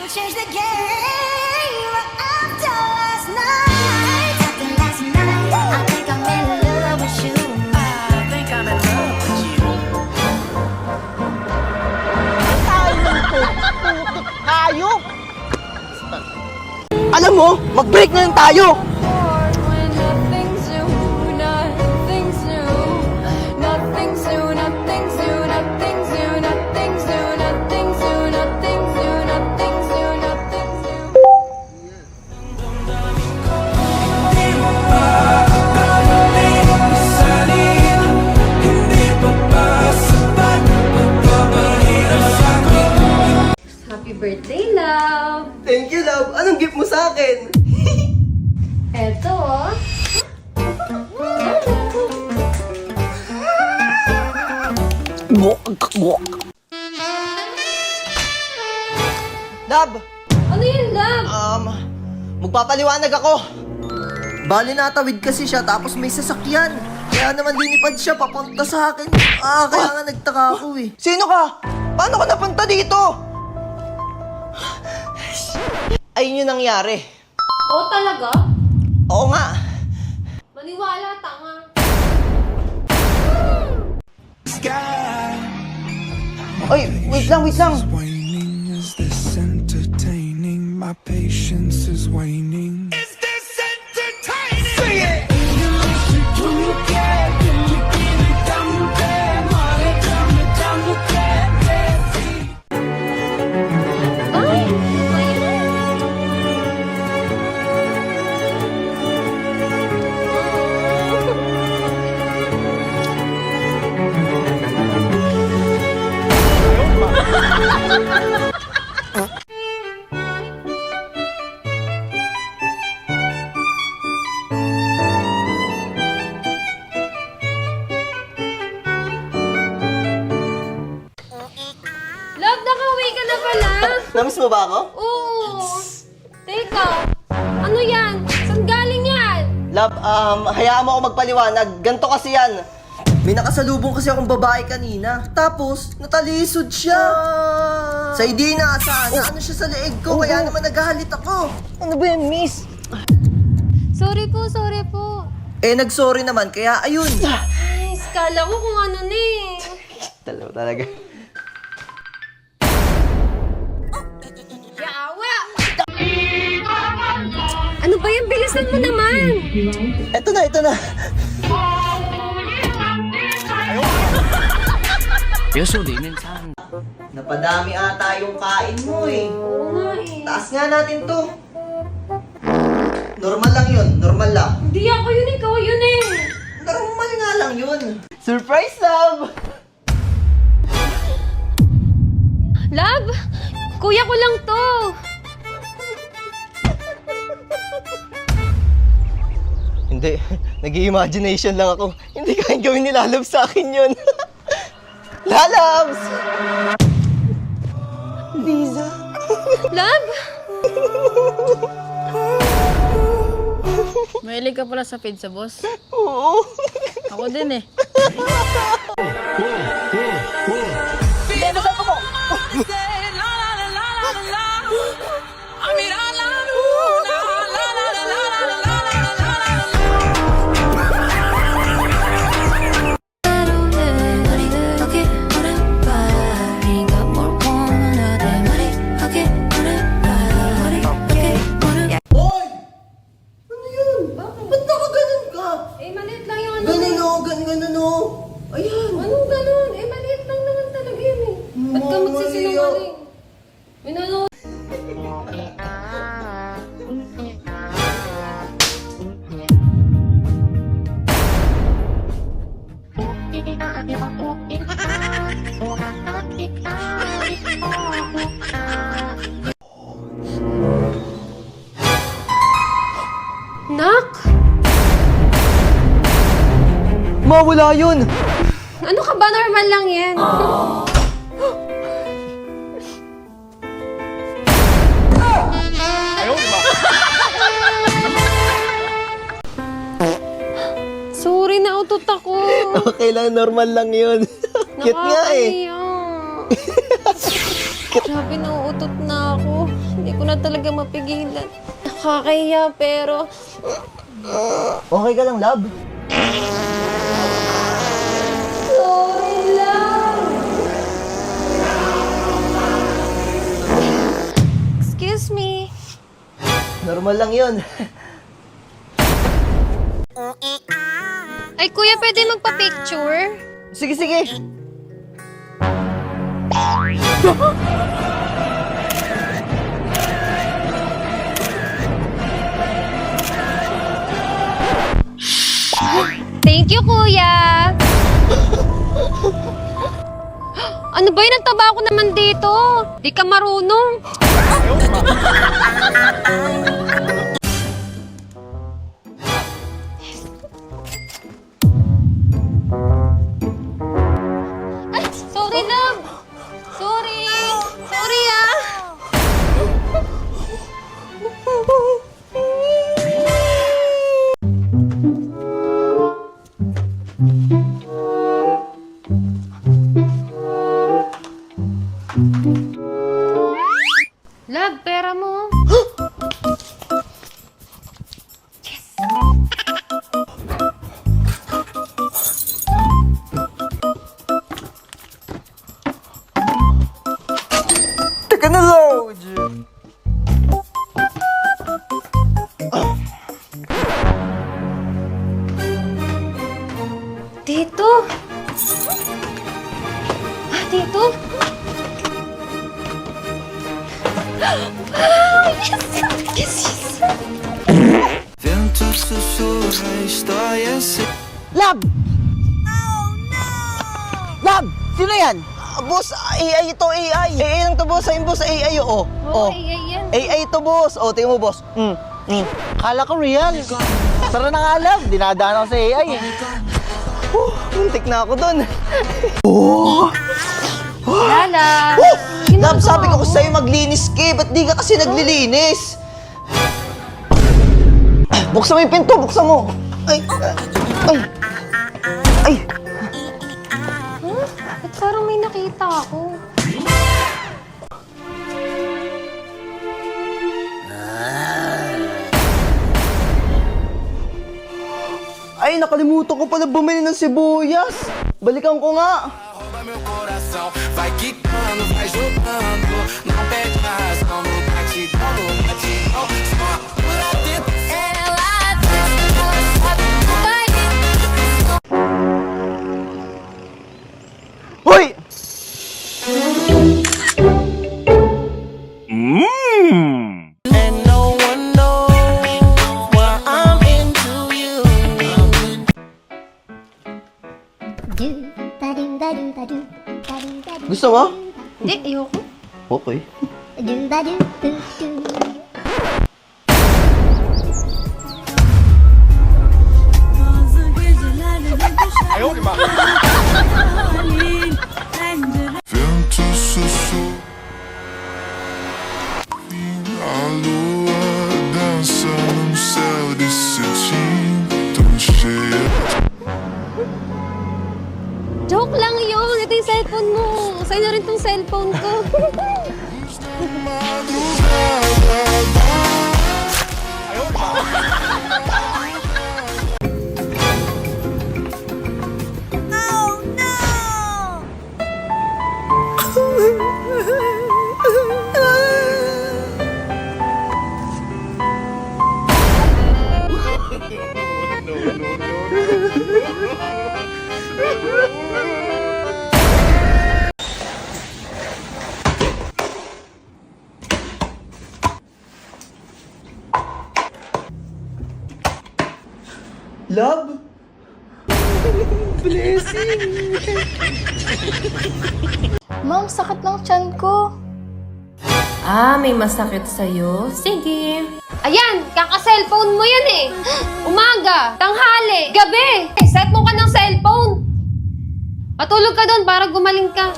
change the game after last night. After last night, I think I'm in love with you. I think I'm in love with you. Hayop! Alam mo, mag-break na lang tayo! When nothing's new, nothing's new, nothing's new, nothing's new, nothing's new, nothing's new, nothing's new, nothing's new, nothing's new, nothing's new. Happy birthday, love! Thank you, love. Anong gift mo sa akin? Eto, oh. Love, Ano yun, love? magpapaliwanag ako. Bali natawid kasi siya tapos may sasakyan. Kaya naman linipad siya papunta sa akin. Kaya nga nagtaka ako eh. Sino ka? Paano ka napunta dito? Ayun yung nangyari. Oh, talaga? Oo nga. Maniwala, tanga. Oy, wait lang. Waning, is this entertaining? My patience is waning. Is this entertaining? Sing it! Ay! Love, nakauwi ka na pala? Namiss mo ba ako? Oo. Teka, ano yan? Saan galing yan? Love, hayaan mo ako magpaliwanag. Ganto kasi yan. May nakasalubong kasi akong babae kanina. Tapos, natalisod siya. Sa hindi inaasahan na ano siya sa leeg ko. Kaya naman naghahalit ako. Ano ba yan, miss? Sorry po, sorry po. Nagsorry naman. Kaya ayun. Ay, skala ko kung ano na eh. Dalawa talaga. Yawa! Ano ba yan? Bilisan mo naman! Ito na. Napadami ata yung kain mo eh. Oo nga eh. Taas nga natin to. Normal lang yun. Normal lang. Hindi ako yun, ikaw yun eh. Normal nga lang yun. Surprise, love! Love, kuya ko lang to. Hindi. Nag-i-imagination lang ako. Hindi kayang gawin ni Lalabs sa akin yun. Lalabs! Liza. Love? Mahilig ka pala sa pizza, boss. Oo. Ako din eh. Hoy! Ano yun? Ba't nakaganon ka? Eh, maliit lang yung ano. Ganun o, ganun o. Ayan. Anong ganun? Eh, maliit lang naman talaga yun eh. Ba't ka magsisinungaling? Minano... Nak! Mawala yun. Ano ka ba? Normal lang yan. Sorry, nautot ako. Okay lang, normal lang yun. Cute nga eh. Nakakahiya. Grabe, nauutot na ako. Hindi ko na talaga mapigilan. Nakakahiya pero... Okay ka lang, love? Sorry lang. Excuse me. Normal lang yun. Ay, kuya, pwede magpa-picture? Sige, sige. Thank you, kuya. Ano ba yun? Ang taba ko naman dito. Di ka marunong. Ay, sorry lang. Sorry. Sorry, ah. Love, pera mo. Teka na, Lord! Dito. Ah, dito. Yes, yes. Vento sussurra a história sem Lab! Lab! Sino yan? Boss, AI ito, AI. AI lang to, boss. Ayun, boss, AI, oo. Oo, yan. AI ito, boss. O, tingnan mo, boss. Kala ko real. Tara na nga, Lab. Dinadaan ako sa AI. Muntik na ako dun. Lala. Lab, sabi ko sa'yo maglinis ka. Ba't di ka kasi naglilinis? Buksan mo yung pinto, buksan mo. Ay, ay, ay. Huh? Ba't parang may nakita ako? Ay, nakalimutan ko pala bumili ng sibuyas. Balikan ko nga. rouba meu coração. Vai quicando, vai jogando. Não perde a razão no batidão, no batidão. Só por dentro. Hoy! And no one knows why I'm into you. Gusto mo? Hindi, ayoko. Okay. Vento sussurra. A lua dança no céu de cetim, tão cheia. Joke lang yun. Ito yung cellphone mo. Sa'yo na rin tong cellphone ko. Madrugada. Love? Ma'am, sakit ng tiyan ko. Ah, may masakit sa'yo? Sige. Ayan, kaka-cellphone mo yan eh. Umaga, tanghali, gabi. Set mo ka ng cellphone. Patulog ka doon para gumaling ka.